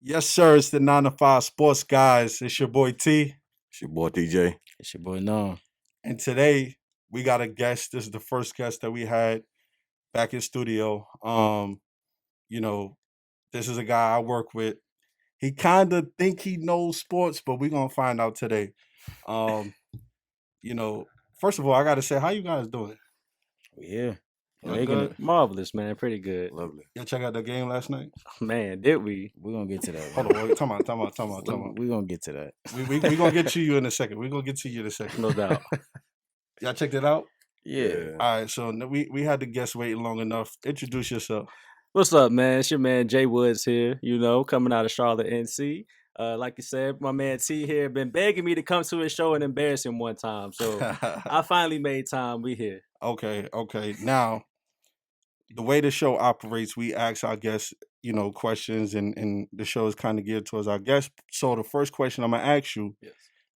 Yes, sir. It's the 9 to 5 Sports Guys. It's your boy T. It's your boy DJ. It's your boy No. And today we got a guest. This is the first guest that we had back in studio. You know, this is a guy I work with. He kind of think he knows sports, but we're gonna find out today. Um, First of all, I gotta say, how you guys doing? We here. Y'all Making good? it marvelous, man. Pretty good. Lovely. Y'all check out the game last night? Man, did we? Oh, We're gonna get to that. Hold on, wait, time out. We're gonna get to that. We gonna get to you in a second. We're gonna get to you in a second. No doubt. Y'all checked it out? Yeah. All right, so we had the guest waiting long enough. Introduce yourself. What's up, man? It's your man Jay Woods here, coming out of Charlotte, NC. Like you said, my man T here been begging me to come to his show and embarrass him one time. So I finally made time. We here. Okay. Now, the way the show operates, we ask our guests, questions, and the show is kind of geared towards our guests. So the first question I'm gonna ask you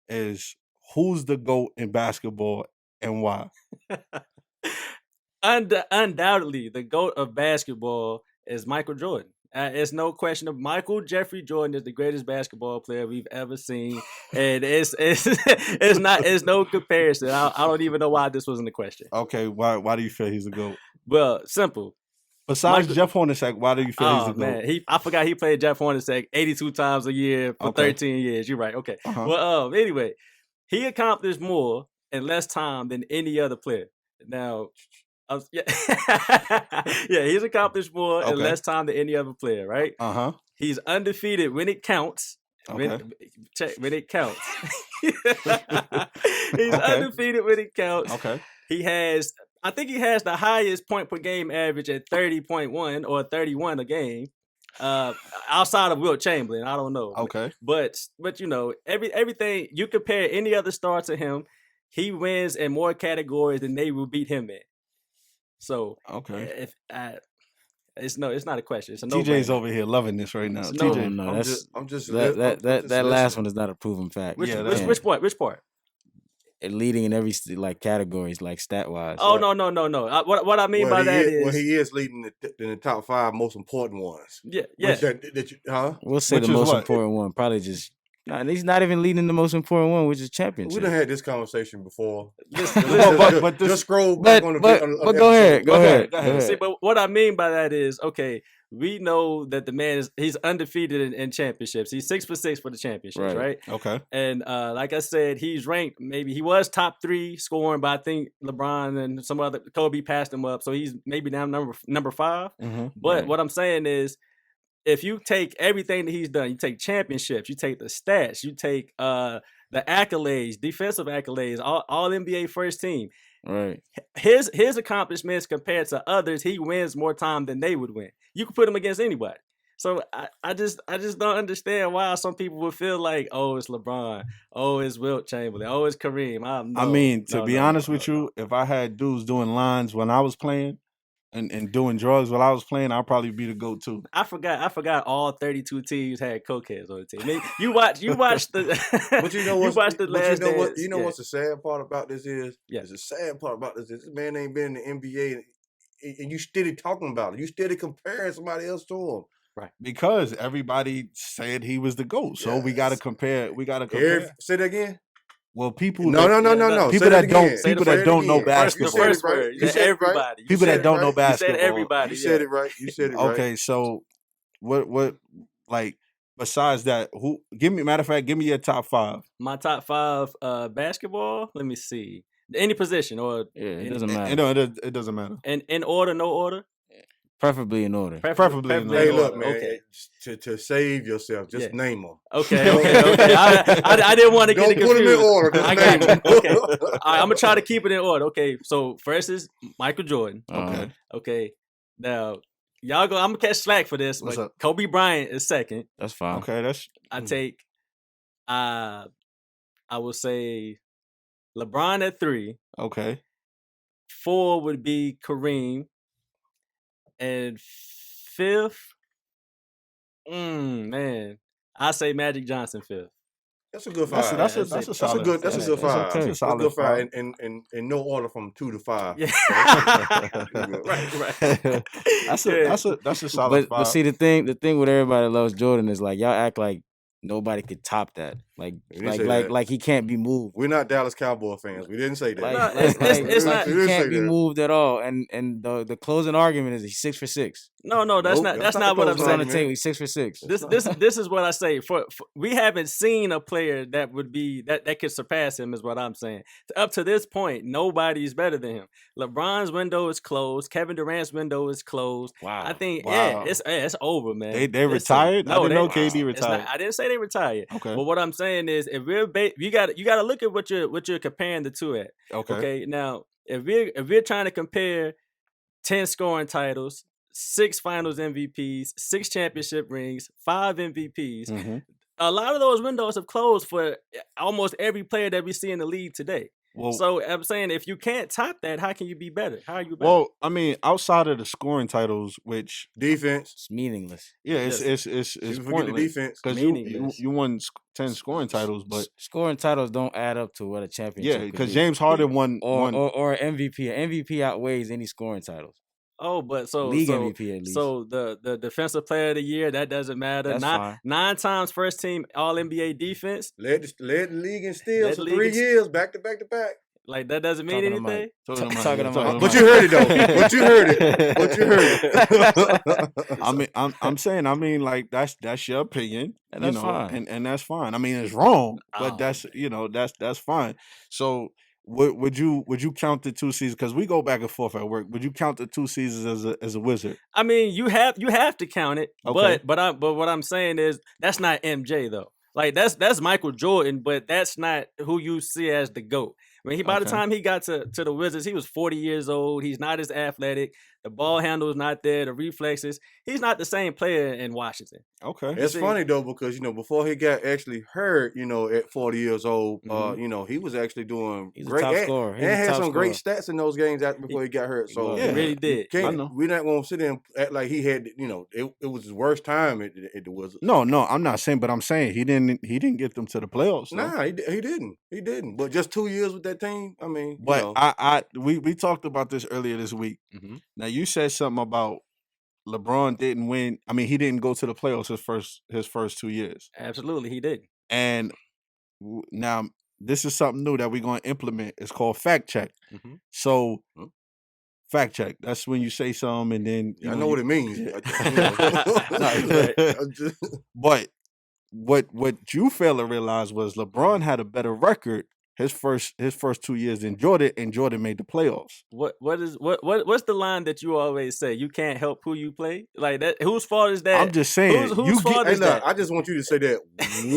is, who's the GOAT in basketball and why? Undoubtedly, the GOAT of basketball is Michael Jordan. It's no question of Michael Jeffrey Jordan is the greatest basketball player we've ever seen, and it's no comparison. I don't even know why this wasn't a question. Okay, why do you feel he's a GOAT? Well, simple. Besides Jeff Hornacek, why do you feel he's a GOAT? Man, I forgot he played Jeff Hornacek 82 times a year for 13 years. You're right. Okay. Uh-huh. Well, anyway, he accomplished more in less time than any other player. Now, he's accomplished more in less time than any other player, right? Uh-huh. He's undefeated when it counts. Okay. When it counts. He's undefeated when it counts. Okay. I think he has the highest point per game average at 30.1 or 31 a game. Outside of Wilt Chamberlain, I don't know. Okay. But everything you compare any other star to him, he wins in more categories than they will beat him in. So it's not a question. It's a TJ's over here loving this right now. TJ, no, I'm just that last one is not a proven fact. Which part? Which part? leading in every categories, like stat wise. Oh no. What I mean by that is he is leading in the top 5 most important ones. Yeah. We'll say Which the is most what? important one. Probably just. Nah, he's not even leading the most important one, which is championship. We done had this conversation before. Just scroll back on the. But go ahead. See, but what I mean by that is, we know that the man he's undefeated in championships. He's 6 for 6 for the championships, right? Okay. And like I said, he's ranked. Maybe he was top 3 scoring, but I think LeBron and some other Kobe passed him up, so he's maybe now number 5. Mm-hmm. But what I'm saying is, if you take everything that he's done, you take championships, you take the stats, you take the accolades, defensive accolades, all NBA first team. Right. His accomplishments compared to others, he wins more time than they would win. You can put him against anybody. So I just don't understand why some people would feel like, oh, it's LeBron, oh, it's Wilt Chamberlain, oh, it's Kareem. To be honest with you, if I had dudes doing lines when I was playing and doing drugs while I was playing, I'd probably be the GOAT too. I forgot all 32 teams had cokeheads on the team. I mean, you watch the But you know what's watch the last dance. What's the sad part about this is? Yeah. The sad part about this is this man ain't been in the NBA and you steady talking about it. You steady comparing somebody else to him. Right. Because everybody said he was the GOAT. So we gotta compare. Say that again. Well, people. No. People that don't know basketball. The first word. You said everybody. People that don't know basketball. You said everybody. You said it right. You said it right. Okay, so what like besides that, give me your top 5. My top 5 basketball. Let me see. Any position or it doesn't matter. It doesn't matter. And in order, no order. Preferably in order. Preferably in order. Hey, look, man. Okay. To save yourself, just name them. Okay. I didn't want to get it confused. Don't put them in order. I got you. Okay. All right, I'm gonna try to keep it in order. Okay. So first is Michael Jordan. Okay. Now y'all I'm gonna catch slack for this. What's but up? Kobe Bryant is second. That's fine. Okay, I take. I will say LeBron at 3. okay. 4 would be Kareem. And 5th, man, I say Magic Johnson 5th. That's a good That's a five. that's a That's that's it. a That's a solid. good. That's a good That's five. okay. That's a That's a solid good five. five. And no order from 2 to 5. Yeah. Good. right. That's Yeah. a solid But five. see the thing with everybody that loves Jordan is like y'all act like nobody could top that. We didn't say that. Like he can't be moved. We're not Dallas Cowboy fans. We didn't say that. Like No, it's not- he We didn't can't say be that. moved at all. And the closing argument is he's 6 for 6. No, Nope, that's the not what I'm It's closing on the saying. argument. table. He's 6 for 6. This is what I say. For we haven't seen a player that would be that could surpass him. Is what I'm saying. Up to this point, nobody's better than him. LeBron's window is closed. Kevin Durant's window is closed. Wow. I think Wow. it's over, man. They Listen, retired? I didn't know KD it's not- retired. I didn't say they retired. Okay. But what I'm saying is, if we're you got to look at what you're comparing the two at. Okay. Okay, now if we're trying to compare 10 scoring titles, 6 finals MVPs, 6 championship rings, 5 MVPs. Mhm. A lot of those windows have closed for almost every player that we see in the league today. Well, So I'm saying if you can't top that, how can you be better? How are you better? well, I mean, outside of the scoring titles, which Defense. It's meaningless. yeah, it's Yes. it's You forget the pointless defense. because Meaningless. you won 10 scoring titles, but Scoring titles don't add up to what a championship yeah, could because be. James Harden won or MVP. An MVP outweighs any scoring titles. Oh, but League MVP at least. So the defensive player of the year, that doesn't matter. That's fine. 9 times first team All NBA defense, Led the league in Led steals the for league 3 in- years, back to back to back. like that doesn't mean Talking to Mike. anything. Talking to Talking Mike, to yeah, Mike. But you heard it though. But you heard it. But you heard it. I mean, I'm saying, I mean, like that's your opinion, And that's you know, fine. and that's fine. I mean, it's wrong, but Oh, that's that's fine. So, would you count the 2 seasons? Because we go back and forth at work. Would you count the 2 seasons as a Wizard? I mean, you have to count it, Okay. but what I'm saying is that's not MJ though. Like that's Michael Jordan, but that's not who you see as the GOAT. I mean, by the Okay. time he got to the Wizards, he was 40 years old. He's not as athletic. The ball handle is not there. The reflexes. He's not the same player in Washington. Okay. It's see- funny though because before he got actually hurt, at 40 years old, he was actually doing He's a great top and, scorer. He's and a had top some great scorer. stats in those games before he got hurt. So He Yeah. really did. I know. we're not going to sit there and act like he had, it was his worst time at the Wizards. No, I'm not saying, but I'm saying he didn't get them to the playoffs. though. Nah, he didn't. He didn't. But just 2 years with that team, I mean, But we talked about this earlier this week. Mm-hmm. Now you said something about LeBron didn't win. I mean, he didn't go to the playoffs his first 2 years. Absolutely, he did. And now this is something new that we're going to implement. It's called fact check. Mm-hmm. So Hmm. fact check. That's when you say something and then I know what it means. But what you fail to realize was LeBron had a better record his first 2 years than Jordan, and Jordan made the playoffs. What's the line that you always say? You can't help who you play. Like that. Whose fault is that? I'm just saying. Whose fault Hey, is look, that? I just want you to say that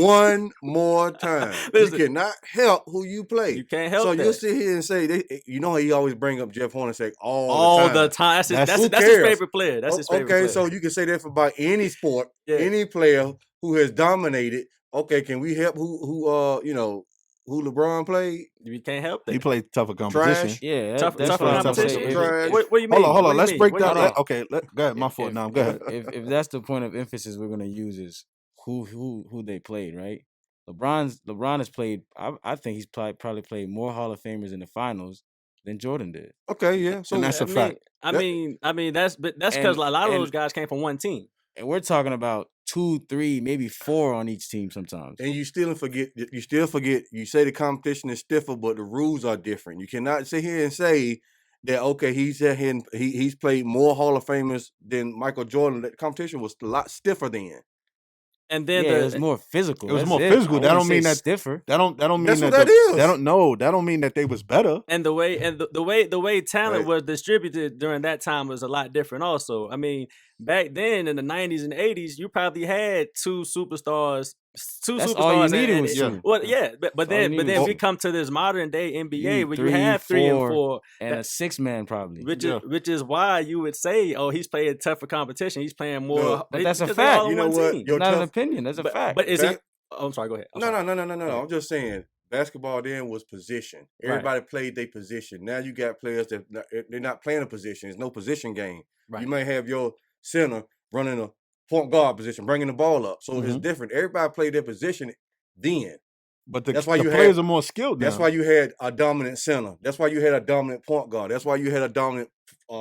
one more time. Listen. You cannot help who you play. You can't help So that. you'll sit here and say, he always bring up Jeff Hornacek all the time. the time. That's Who his cares? favorite player. That's his favorite Okay, player. so you can say that for about any sport, Yeah. any player who has dominated. Okay, can we help who LeBron played? You can't help that. He played tougher competition. Yeah, Tough that's tougher what I'm competition. saying. Trash. What do you mean? Hold on. What do you Let's mean? break What do you down. mean? Okay, go ahead. My fault. Now, go ahead. If that's the point of emphasis we're gonna use is who they played, right? LeBron has played. I think he's probably played more Hall of Famers in the finals than Jordan did. Okay, yeah. So And that's a fact. I mean, that's because And- a lot of and- those guys came from one team. And we're talking about 2, 3, maybe 4 on each team sometimes. and you still forget. You say the competition is stiffer, but the rules are different. You cannot sit here and say that he's played more Hall of Famers than Michael Jordan. That competition was a lot stiffer then. And then Yeah, it was more physical. It was That's more it. physical. I That don't wouldn't mean say that- stiffer. That don't mean That's that what that is. That don't mean that they was better. and the way talent Right. was distributed during that time was a lot different. Also, I mean, back then in the 90s and 80s, you probably had two superstars. That's all you needed was yeah. two. Well, yeah, but That's all you then needed was we two. come to this modern day NBA You where need you have 3 and 3, 4, and a 6-man probably. which is why you would say, oh, he's playing tougher competition. He's playing more. No, but that's a because they're all fact. on You know one what? team. Your It's not an tough- opinion. That's a fact. But is Back- it? Oh, I'm sorry. Go ahead. I'm No. sorry. I'm just saying basketball then was position. Right. Everybody played their position. Now you got players that they're not playing a position. It's no position game. Right. You may have your center running a point guard position, bringing the ball up. So it's Mhm. different. Everybody played their position then. But the That's why the you players had. are more skilled now. That's why you had a dominant center. That's why you had a dominant point guard. That's why you had a dominant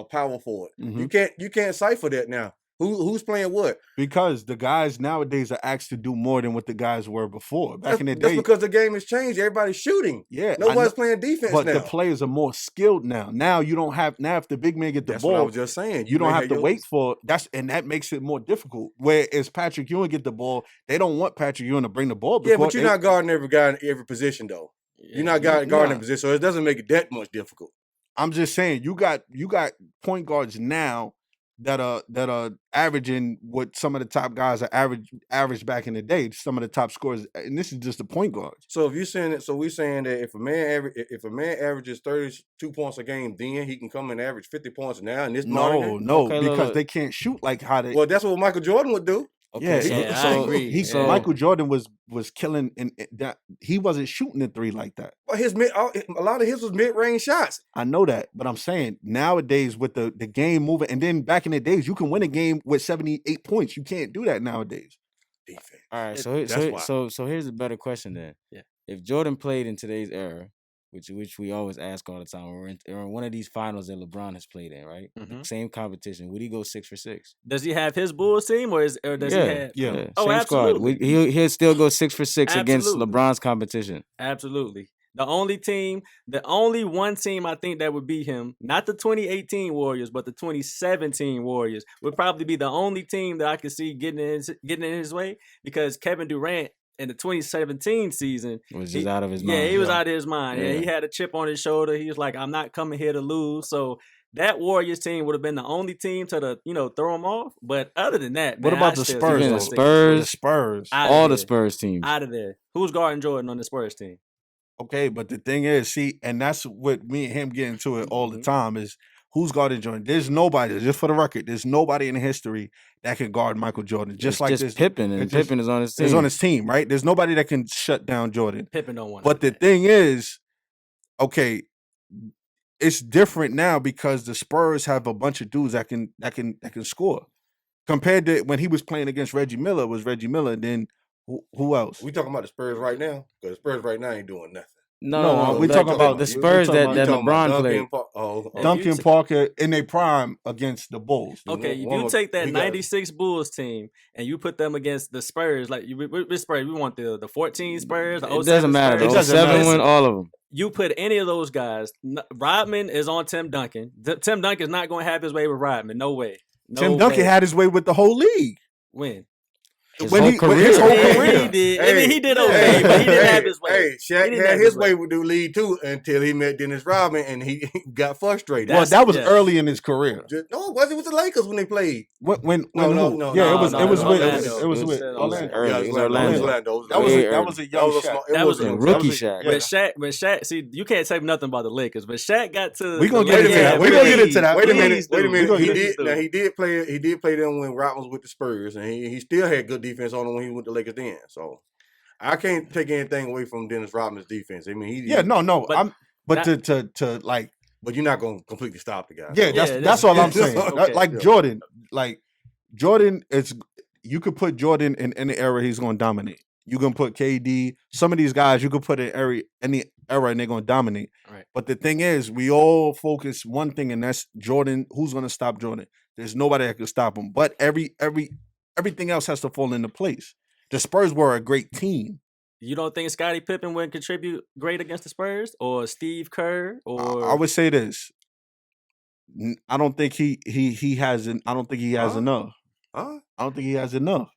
power forward. Mhm. You can't cipher that now. Who's playing what? Because the guys nowadays are asked to do more than what the guys were before. Back in the That's day, because the game has changed. Everybody's shooting. yeah, Nobody's playing defense but now. the players are more skilled now. Now you don't have if the big man get the That's what I ball, was just saying. you don't may have to your- wait for and that makes it more difficult. Whereas Patrick Ewing get the ball, they don't want Patrick Ewing to bring the ball. Yeah, but you're not guarding every guy in every position though. You're not guarding every position, so it doesn't make it that much difficult. I'm just saying you got point guards now that are averaging what some of the top guys are average back in the day. Some of the top scorers, and this is just the point guards. So if you're saying it, so we're saying that if a man averages 32 points a game, then he can come and average 50 points now in this modern day? No, Okay, because look. they can't shoot like how they. Well, that's what Michael Jordan would do. Okay, Yeah, I agree. Michael Jordan was killing, and that he wasn't shooting the three like that. But a lot of his was mid-range shots. I know that, but I'm saying nowadays with the game moving, and then back in the days, you can win a game with 78 points. You can't do that nowadays. Defense. All right, That's why. so here's a better question then. Yeah. If Jordan played in today's era, which we always ask all the time, we're in one of these finals that LeBron has played in, right? Mhm. Same competition. Would he go 6 for 6? Does he have his Bulls team or does he have? Yeah. Oh, Same squad. absolutely. He'll still go 6 for 6 against Absolutely. LeBron's competition. Absolutely. The only one team I think that would beat him, not the 2018 Warriors, but the 2017 Warriors, would probably be the only team that I could see getting in his way, because Kevin Durant in the 2017 season Was just out of his mind. Yeah, he was out of his mind. Yeah. Yeah, he had a chip on his shoulder. He was like, "I'm not coming here to lose." So that Warriors team would have been the only team to throw him off. But other than that, What man, about I the still Spurs? think The he's Spurs? The Spurs. Out All of the there. Spurs teams. out of there. Who's guarding Jordan on the Spurs team? Okay, but the thing is, see, and that's what me and him get into it all the time is who's guarding Jordan. There's nobody, just for the record, there's nobody in history that can guard Michael Jordan. Just It's like just this, Pippen, and it's just- Pippen is on his team. is on his team, right? There's nobody that can shut down Jordan. Pippen don't want. But the thing is, okay, it's different now because the Spurs have a bunch of dudes that can score. Compared to when he was playing against Reggie Miller, it was Reggie Miller, and then who else? We talking about the Spurs right now? Because the Spurs right now ain't doing nothing. No, we the- talking about- the we Spurs talking that, about- that You talking about LeBron Duncan played. Duncan ta- Parker in their prime against the Bulls. Okay, if One you of- take that he got- 96 Bulls team and you put them against the Spurs, like with Spurs, we want the 14 Spurs, the It 07 doesn't matter. Spurs. It The doesn't 07 matter. win all of them. You put any of those guys, Rodman is on Tim Duncan. Tim Duncan's not going to have his way with Rodman. No way. No Tim Duncan way. had his way with the whole league. When? His When whole he- career. his whole Yeah, career. he did. I mean, he did okay, but he didn't have his way. Hey, He Shaq didn't had have his his way way. with the lead too until he met Dennis Rodman and he got frustrated. Well, that was yeah. early in his career. No, it wasn't with the Lakers when they played. When No, who? no, yeah, no, it was no, it was no, with no, it was no, with no, Orlando. early. Yeah, It was Orlando. Orlando. That was Way that was a young was a Shaq. small- That was a a rookie that was Shaq. yeah. When Shaq, see, you can't say nothing about the Lakers, but Shaq got to. We gonna the get into Lakers. that. We gonna get into that. Wait a Please minute. do. Wait a We minute. gonna He get did. into Now it. he did play them when Rodman was with the Spurs, and he still had good defense on him when he went to Lakers then. So I can't take anything away from Dennis Rodman's defense. I mean, Yeah, no. But But that- to like but you're not gonna completely stop the guy. yeah, Yeah, that's all I'm that's- saying. okay. Like Yeah. Jordan is you could put Jordan in any era, he's gonna dominate. You can put KD, some of these guys you could put in any era and they're gonna dominate. Right. But the thing is, we all focus one thing, and that's Jordan. Who's gonna stop Jordan? There's nobody that can stop him. But everything else has to fall into place. The Spurs were a great team. You don't think Scottie Pippen would contribute great against the Spurs, or Steve Kerr, or I would say this. I don't think he has I don't think he has Huh? enough. Huh? I don't think he has enough.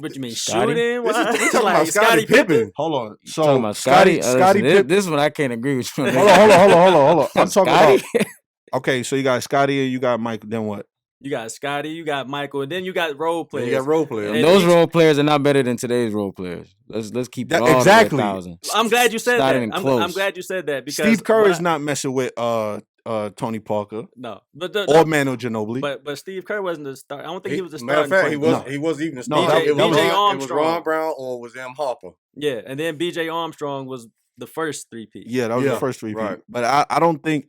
what you mean Scottie? shooting? We talking about Like Scottie Pippen. Hold on. So Talking about Scotty Scotty. Pippen. This one I can't agree with you. on. Hold on. I'm talking about. Scotty? Okay, so you got Scotty and you got Mike. Then what? You got Scotty, you got Michael, and then you got role And players. you got role players. And Those each- role players are not better than today's role players. Let's keep it That- all exactly. the way 1,000. I'm glad you said Not that. even I'm close. glad you said that because Steve Kerr what is not messing with Tony Parker no, or Manu Ginobili. but Steve Kerr wasn't the start. I don't think he was the Matter of starting. fact, point guard. he wasn't even the No, starter. that It was was- BJ Ron- it was Armstrong. Ron Brown or was M. Harper. Yeah, and then BJ Armstrong was the first three-peat. Yeah, that was Yeah, the first three. right. But I don't think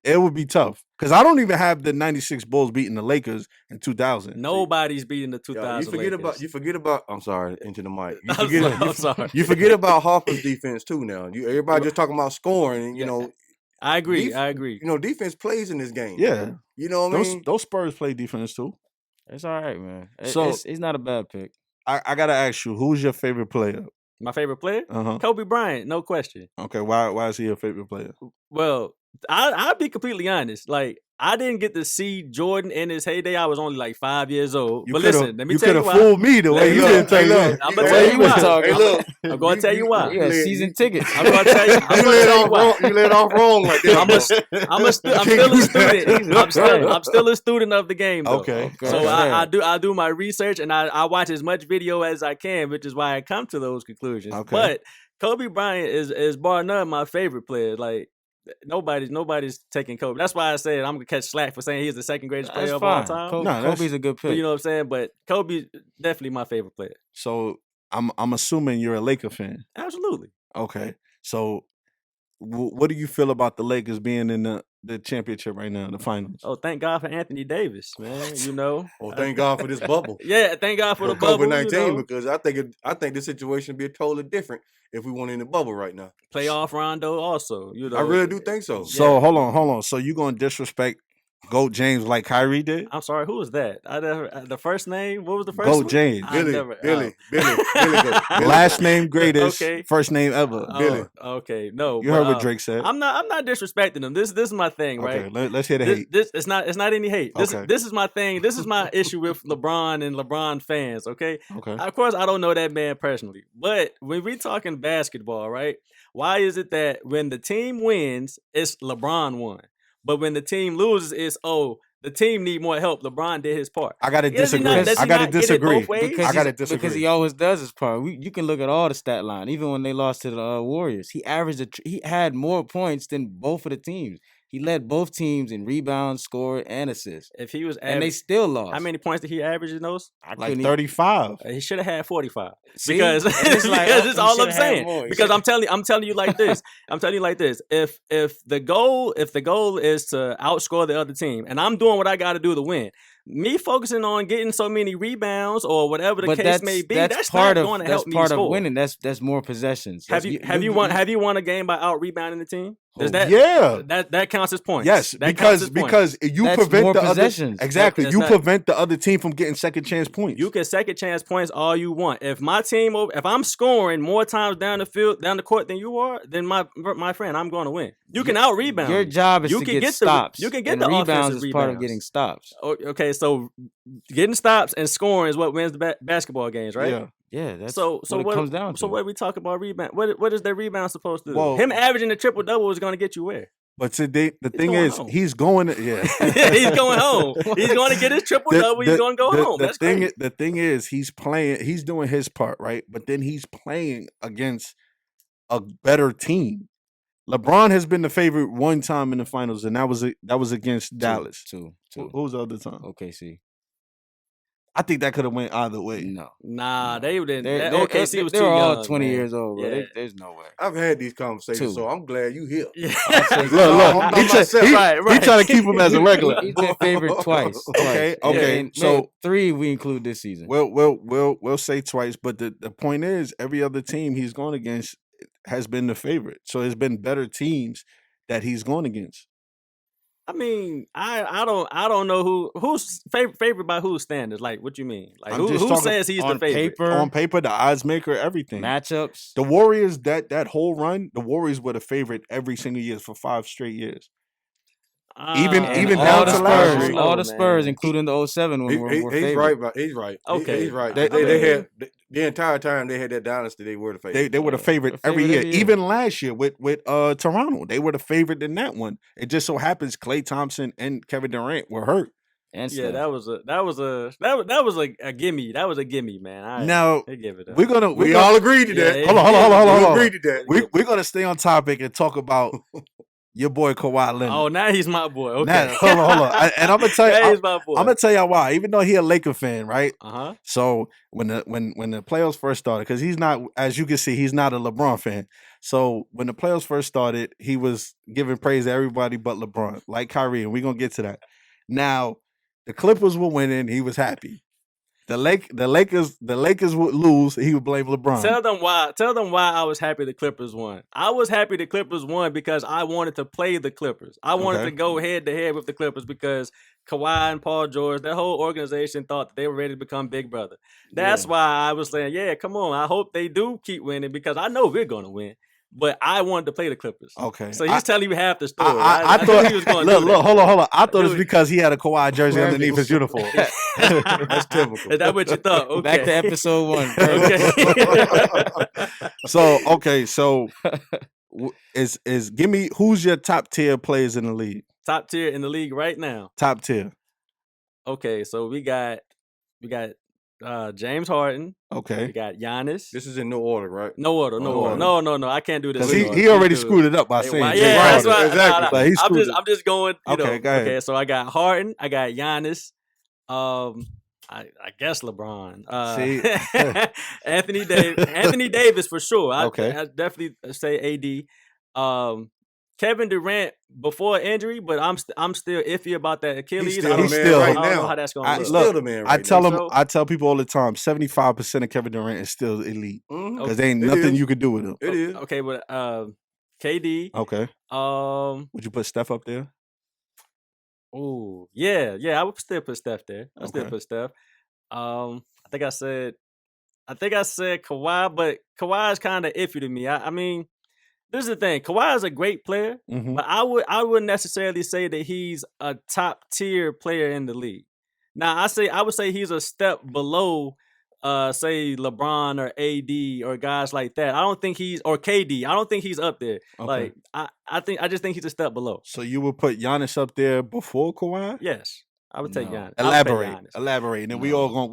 it would be tough because I don't even have the '96 Bulls beating the Lakers in 2000. Nobody's beating the Yeah, 2000 Lakers. you forget about. I'm sorry, into the mic. I'm sorry. You forget about Harper's defense too. Now, everybody just talking about scoring. And, Yeah. I agree. I agree. Defense plays in this game. Yeah, You know what I mean? those Spurs play defense too. It's all right, man. So- It's not a bad pick. I gotta ask you, who's your favorite player? My favorite player, Uh-huh. Kobe Bryant, no question. Okay, why is he your favorite player? Well, I'll be completely honest. Like, I didn't get to see Jordan in his heyday. I was only like 5 years old. But listen, let me tell you why. fooled me the way you didn't tell you. I'm gonna tell you why. Hey, look. I'm gonna tell you why. You got season tickets. I'm gonna tell you. I'm You gonna let tell you off why. wrong. You let off wrong like that. I'm still a student. I'm still a student of the game, though. Okay. So I do my research and I watch as much video as I can, which is why I come to those conclusions. Okay. But Kobe Bryant is bar none my favorite player. Like, nobody's taking Kobe. That's why I said I'm gonna catch slack for saying he's the second greatest player That's of all fine. time. Kobe's a good pick. But you know what I'm saying? But Kobe's definitely my favorite player. So I'm assuming you're a Laker fan. Absolutely. Okay. So what do you feel about the Lakers being in the championship right now, the finals? Oh, thank God for Anthony Davis, man. You know. Well, thank God for this bubble. Yeah, thank God for the bubble. COVID-19 you know. because I think the situation would be totally different if we weren't in the bubble right now. Playoff Rondo also. You know. I really do think so. So hold on. So you gonna disrespect GOAT James like Kyrie did? I'm sorry, who was that? The first name? What was the first GOAT one? James. Billy. Last name greatest, Okay. first name ever. Billy. Okay, no. You heard what Drake said. I'm not disrespecting him. This is my thing, right? Okay, let's hear the hate. This it's not any hate. Okay. This is my thing. This is my issue with LeBron and LeBron fans. Okay. Okay. Of course, I don't know that man personally, but when we talking basketball, right? Why is it that when the team wins, it's LeBron won, but when the team loses, it's the team need more help. LeBron did his part. I gotta Does he disagree. not- does he I gotta not get it disagree. both ways? I gotta disagree. Because he always does his part. You can look at all the stat line. Even when they lost to the Warriors, he he had more points than both of the teams. He led both teams in rebounds, score, and assists, If he was, and they still lost. how many points did he average in those? I Like couldn't 35. He should have had 45. See? Because And it's like, because oh, it's he all I'm shoulda had saying. more. He Because shoulda- I'm telling you like this. I'm telling you like this. If the goal is to outscore the other team, and I'm doing what I got to do to win, me focusing on getting so many rebounds or whatever the But case may be, that's part not of going to that's help me part score. of winning. That's more possessions. Have you won a game by out rebounding the team? Does that Yeah. that counts as points? Yes, That counts as because points. you That's prevent more the other possessions. exactly. That's You not- prevent the other team from getting second chance points. You can second chance points all you want. If my team, if I'm scoring more times down the court than you are, then my friend, I'm going to win. You can out rebound. Your job is You to can get get stops. you can get and the rebounds offensive is part of rebounds. getting stops. Okay, so getting stops and scoring is what wins the basketball games, right? Yeah. Yeah, that's So what it comes down to. So what we talk about rebound? What is their rebound supposed to do? Well- Him averaging a triple double is going to get you where? But today, the thing going is, home. he's going. Yeah, Yeah, he's going home. He's going to get his triple double. He's going to go home. That's great. The thing is, he's playing. He's doing his part, right? But then he's playing against a better team. LeBron has been the favorite one time in the finals, and that was against Dallas. Two. Who was the other time? OKC. I think that could have went either way. No. Nah, they didn't. They're, OKC was they too were all young, 20 man. years old, bro. Yeah. There's no way. I've had these conversations, Two. so I'm glad you here. Yeah. Look, I'm he myself. he Right. trying to keep him as a regular. He's their favorite twice. Okay, twice. okay, And so- 3 we include this season. We'll say twice, but the point is, every other team he's going against has been the favorite. So it's been better teams that he's going against. I mean, I don't know who's favorite by whose standards. Like, what you mean? Like, I'm who just talking says he's the on favorite? paper, On paper, the odds maker, everything. matchups. The Warriors, that whole run, the Warriors were the favorite every single year for 5 straight years. Even And down all to the last Spurs, year. all the Man. Spurs, including the 07 when we're He's favorite. right, but he's right. Okay. He's right. They- They had the entire time they had that dynasty. They were the favorite. They were the Yeah, favorite the every favorite year. every year. Even last year with Toronto, they were the favorite in that one. It just so happens Klay Thompson and Kevin Durant were hurt. And Yeah, Steph. that was a gimme. That was a gimme, man. Now they give it up. we're gonna we all agreed to that. Yeah, hold on. We agreed to that. we're gonna stay on topic and talk about your boy Kawhi Leonard. Oh, now he's my boy. Okay. Now, hold on. And I'm gonna tell you, Now I'm he's my boy. gonna tell y'all why. Even though he a Laker fan, right? Uh-huh. So when the playoffs first started, because he's not, as you can see, he's not a LeBron fan. So when the playoffs first started, he was giving praise to everybody but LeBron, like Kyrie, and we're gonna get to that. Now the Clippers were winning, he was happy. The Lakers would lose, he would blame LeBron. Tell them why I was happy the Clippers won. I was happy the Clippers won because I wanted to play the Clippers. I wanted to go head to head with the Clippers because Kawhi and Paul George, that whole organization thought that they were ready to become big brother. That's why I was saying, yeah, come on. I hope they do keep winning because I know we're gonna win. But I wanted to play the Clippers. Okay. So he's telling you half the story. I thought he was going to look, hold on. I thought it was because he had a Kawhi jersey underneath his uniform. That's typical. Is that what you thought? Okay. Back to episode 1. Okay. So give me who's your top tier players in the league? Top tier in the league right now. Top tier. Okay, so we got James Harden. Okay. We got Giannis. This is in no order, right? No order. No. I can't do this. Because he already screwed it up by saying yeah, James that's Harden. why. Exactly. Nah, Like, he screwed it. I'm just going. You know. Okay, go ahead. Okay, so I got Harden. I got Giannis. I guess LeBron. Anthony Davis. Anthony Davis for sure. I definitely say AD. Kevin Durant before injury, but I'm still iffy about that Achilles. He's still the man right I don't know now. how that's going to He's look. still the man right now. I tell people all the time, 75% of Kevin Durant is still elite. Because there ain't It nothing is. you could do with him. It is. Okay, but KD. Okay. Would you put Steph up there? Oh, yeah. I would still put Steph there. I still Okay. put Steph. I think I said Kawhi, but Kawhi is kind of iffy to me. I mean, this is the thing. Kawhi is a great player, but I wouldn't necessarily say that he's a top tier player in the league. Now, I would say he's a step below, say LeBron or AD or guys like that. I don't think he's or KD. I don't think he's up there. Okay. Like I just think he's a step below. So you would put Giannis up there before Kawhi? Yes. I would take Giannis. Elaborate. And then we all gonna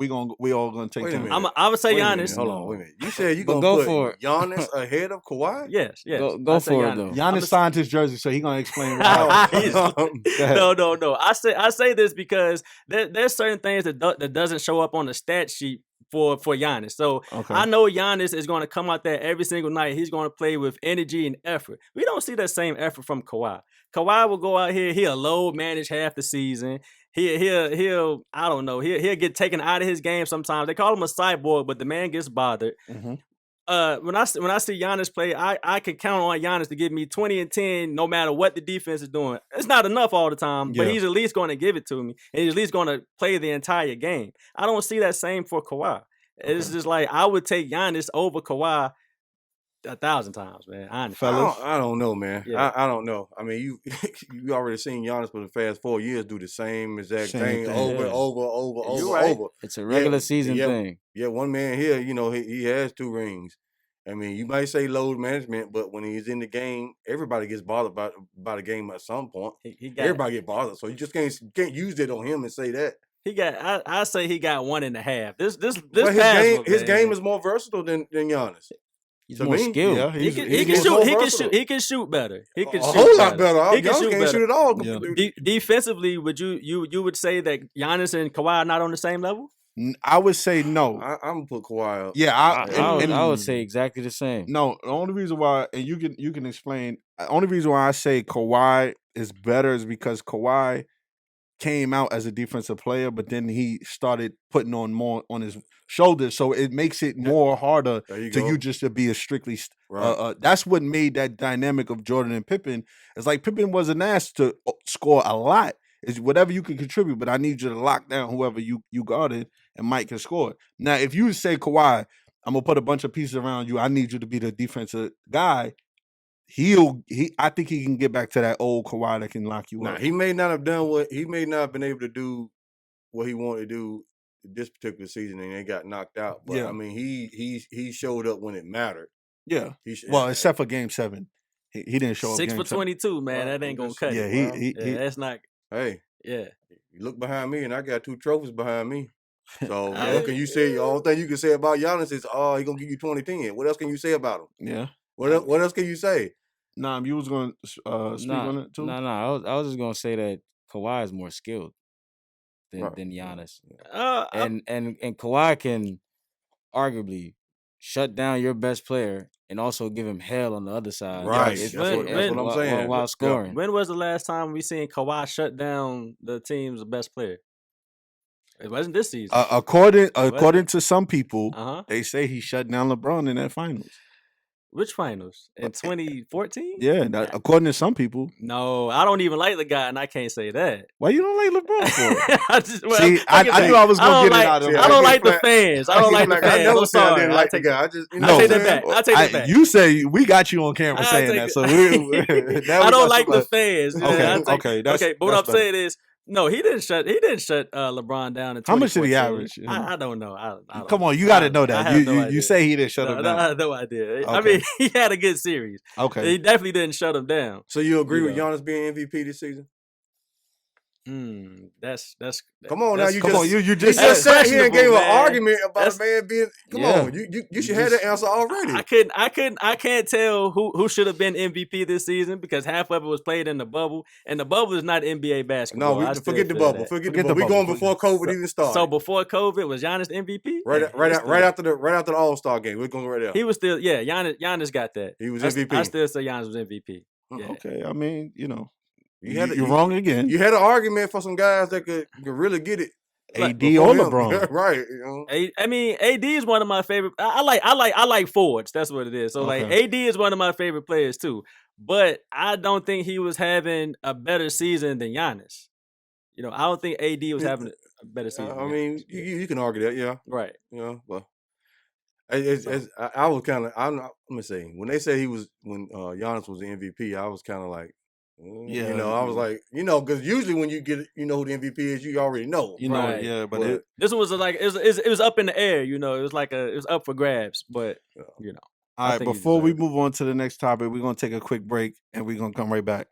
take Wait a turns. minute. I would say Wait a Giannis. minute, Hold on, wait a minute. You said you But gonna go put for it. Giannis ahead of Kawhi? Yes. Go I'd say for it, Giannis. though. Giannis signed his jersey, so he gonna explain why. No. I say this because there's certain things that doesn't show up on the stat sheet for Giannis. So I know Giannis is going to come out there every single night. He's going to play with energy and effort. We don't see that same effort from Kawhi. Kawhi will go out here. He'll load manage half the season. He'll I don't know. He'll get taken out of his game sometimes. They call him a cyborg, but the man gets bothered. When I see Giannis play, I can count on Giannis to give me 20 and 10 no matter what the defense is doing. It's not enough all the time, but he's at least going to give it to me. And he's at least going to play the entire game. I don't see that same for Kawhi. It's just like I would take Giannis over Kawhi 1,000 times, man. Honestly. I don't know, man. Yeah. I don't know. I mean, you already seen Giannis for the past 4 years do the same exact thing over and over. You're right. It's a regular season thing. Yeah, one man here, he has 2 rings. I mean, you might say load management, but when he's in the game, everybody gets bothered by the game at some point. Everybody get bothered, so you just can't use it on him and say that. He got. I say he got 1.5. This But past his game is more versatile than Giannis. He's To more me, skilled. Yeah, He he's can more shoot. versatile. He can shoot better. He can A shoot whole lot better. He can Giannis shoot can't better. shoot at all. Yeah. Defensively, would you would say that Giannis and Kawhi are not on the same level? I would say no. I'm gonna put Kawhi up. Yeah, I would say exactly the same. no. The only reason why, and you can explain. The only reason why I say Kawhi is better is because Kawhi came out as a defensive player, but then he started putting on more on his shoulders, so it makes it more harder There you to go. you just to be a strictly. Right. That's what made that dynamic of Jordan and Pippen. It's like Pippen wasn't asked to score a lot. It's whatever you can contribute, but I need you to lock down whoever you guarded, and Mike can score. Now, if you say Kawhi, I'm gonna put a bunch of pieces around you. I need you to be the defensive guy. I think he can get back to that old Kawhi that can lock you Now up. he may not have been able to do what he wanted to do this particular season, and they got knocked out. But Yeah. I mean, he showed up when it mattered. Yeah. He Well, except for Game 7, he didn't show up. 6 Game for 7. 22, man. That ain't gonna cut Yeah, it. he That's not. hey, Yeah. you look behind me, and I got 2 trophies behind me. So Hey. what can you say? The only thing you can say about Giannis is, he gonna give you 20-10. What else can you say about him? Yeah. What else can you say? Nah, you was going to speak on it too. I was just gonna say that Kawhi is more skilled Right. than Giannis, I'm- and Kawhi can arguably shut down your best player and also give him hell on the other side. Right. if- That's what I'm while- saying. while Yeah. scoring. when was the last time we seen Kawhi shut down the team's best player? It wasn't this season. According to some people, Uh-huh. they say he shut down LeBron in that finals. Which finals? In 2014? Yeah, according to some people. No, I don't even like the guy, and I can't say that. Why you don't like LeBron for? I just, See, I knew I was gonna get it out of him. I don't like the Flat- fans. I don't like the I fans. never I'm said I sorry. didn't like the guy. I just I take that back. I take that back. You say we got you on camera I saying take that, it- so I don't like the fans. Okay, I okay, that's- okay. But what that's I'm saying is, no, he didn't shut LeBron down. In How much did he 2014. average? I don't know. I don't Come know. on, you got to know I that. have no You idea. say he didn't shut him I down. have no idea. I Okay. mean, he had a good series. Okay, He definitely didn't shut him down. So you agree You with know. Giannis being MVP this season? That's Come on now, that's- you come just on, you you just just sat here and gave questionable, an man. argument about That's- a man being. Come Yeah. on, you should have the answer already. I can't tell who should have been MVP this season because half of it was played in the bubble, and the bubble is not NBA basketball. No, I still forget the feel bubble. that. Forget Forget the the bubble. We going bubble. before COVID even started. So before COVID, was Giannis MVP? right Yeah, after the All Star game, we're going right there. He was still Giannis got that. He was I MVP. still say Giannis was MVP. Yeah. okay. I mean, You you're wrong again. You had an argument for some guys that could really get it. AD before or him. LeBron. Right? You know? I mean, AD is one of my favorite. I like forwards. That's what it is. So like, Okay. AD is one of my favorite players too. But I don't think he was having a better season than Giannis. I don't think AD was having a better season. I than mean, Giannis. you can argue that, yeah. Right. But I was kind of. Let me say when they said when Giannis was the MVP, I was kind of like, Yeah, I was like, because usually when you get, who the MVP is, you already know. Right. Yeah, but But- This one was like it was up in the air. It was like it was up for grabs. But all I right. think he Before we deserved it. move on to the next topic, we're gonna take a quick break and we're gonna come right back.